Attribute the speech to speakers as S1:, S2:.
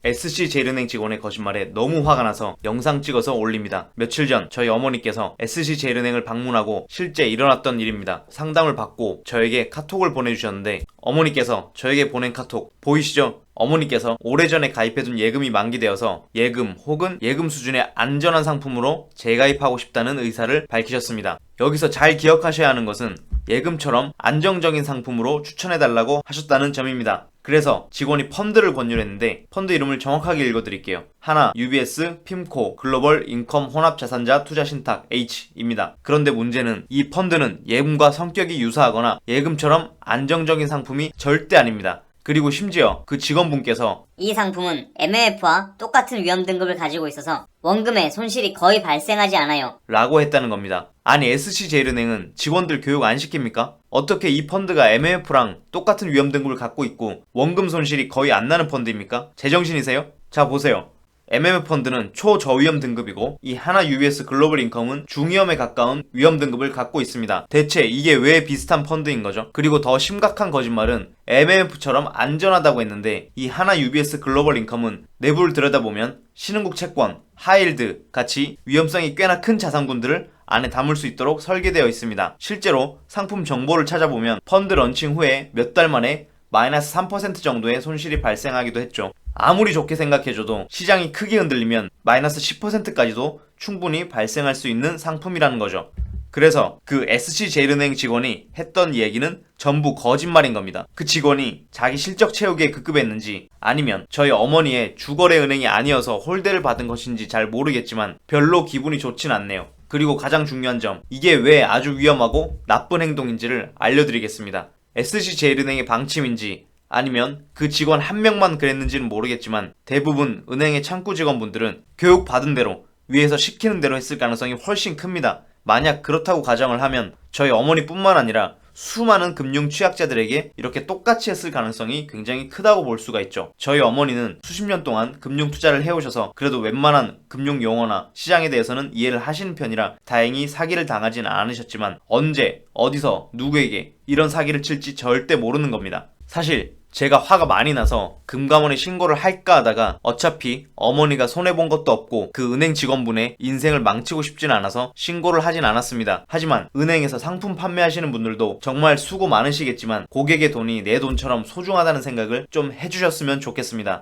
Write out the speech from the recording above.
S1: SC제일은행 직원의 거짓말에 너무 화가 나서 영상 찍어서 올립니다. 며칠 전 저희 어머니께서 SC제일은행을 방문하고 실제 일어났던 일입니다. 상담을 받고 저에게 카톡을 보내주셨는데 어머니께서 저에게 보낸 카톡 보이시죠? 어머니께서 오래전에 가입해둔 예금이 만기되어서 예금 혹은 예금 수준의 안전한 상품으로 재가입하고 싶다는 의사를 밝히셨습니다. 여기서 잘 기억하셔야 하는 것은 예금처럼 안정적인 상품으로 추천해달라고 하셨다는 점입니다. 그래서 직원이 펀드를 권유를 했는데 펀드 이름을 정확하게 읽어드릴게요. 하나, UBS, 핌코, 글로벌 인컴 혼합자산자 투자신탁 H입니다. 그런데 문제는 이 펀드는 예금과 성격이 유사하거나 예금처럼 안정적인 상품이 절대 아닙니다. 그리고 심지어 그 직원분께서
S2: 이 상품은 MMF와 똑같은 위험 등급을 가지고 있어서 원금에 손실이 거의 발생하지 않아요.
S1: 라고 했다는 겁니다. 아니 SC제일은행은 직원들 교육 안 시킵니까? 어떻게 이 펀드가 MMF랑 똑같은 위험 등급을 갖고 있고 원금 손실이 거의 안 나는 펀드입니까? 제정신이세요? 자 보세요. MMF 펀드는 초저위험 등급이고 이 하나 UBS 글로벌 인컴은 중위험에 가까운 위험 등급을 갖고 있습니다. 대체 이게 왜 비슷한 펀드인 거죠? 그리고 더 심각한 거짓말은 MMF처럼 안전하다고 했는데 이 하나 UBS 글로벌 인컴은 내부를 들여다보면 신흥국 채권, 하이힐드 같이 위험성이 꽤나 큰 자산군들을 안에 담을 수 있도록 설계되어 있습니다. 실제로 상품 정보를 찾아보면 펀드 런칭 후에 몇 달 만에 마이너스 3% 정도의 손실이 발생하기도 했죠. 아무리 좋게 생각해줘도 시장이 크게 흔들리면 마이너스 10%까지도 충분히 발생할 수 있는 상품이라는 거죠. 그래서 그 SC제일은행 직원이 했던 얘기는 전부 거짓말인 겁니다. 그 직원이 자기 실적 채우기에 급급했는지 아니면 저희 어머니의 주거래 은행이 아니어서 홀대를 받은 것인지 잘 모르겠지만 별로 기분이 좋진 않네요. 그리고 가장 중요한 점, 이게 왜 아주 위험하고 나쁜 행동인지를 알려드리겠습니다. SC제일은행의 방침인지 아니면 그 직원 한 명만 그랬는지는 모르겠지만 대부분 은행의 창구 직원분들은 교육받은 대로 위에서 시키는 대로 했을 가능성이 훨씬 큽니다. 만약 그렇다고 가정을 하면 저희 어머니뿐만 아니라 수많은 금융 취약자들에게 이렇게 똑같이 했을 가능성이 굉장히 크다고 볼 수가 있죠. 저희 어머니는 수십 년 동안 금융 투자를 해오셔서 그래도 웬만한 금융 용어나 시장에 대해서는 이해를 하시는 편이라 다행히 사기를 당하진 않으셨지만 언제, 어디서, 누구에게 이런 사기를 칠지 절대 모르는 겁니다. 사실 제가 화가 많이 나서 금감원에 신고를 할까 하다가 어차피 어머니가 손해본 것도 없고 그 은행 직원분의 인생을 망치고 싶진 않아서 신고를 하진 않았습니다. 하지만 은행에서 상품 판매하시는 분들도 정말 수고 많으시겠지만 고객의 돈이 내 돈처럼 소중하다는 생각을 좀 해주셨으면 좋겠습니다.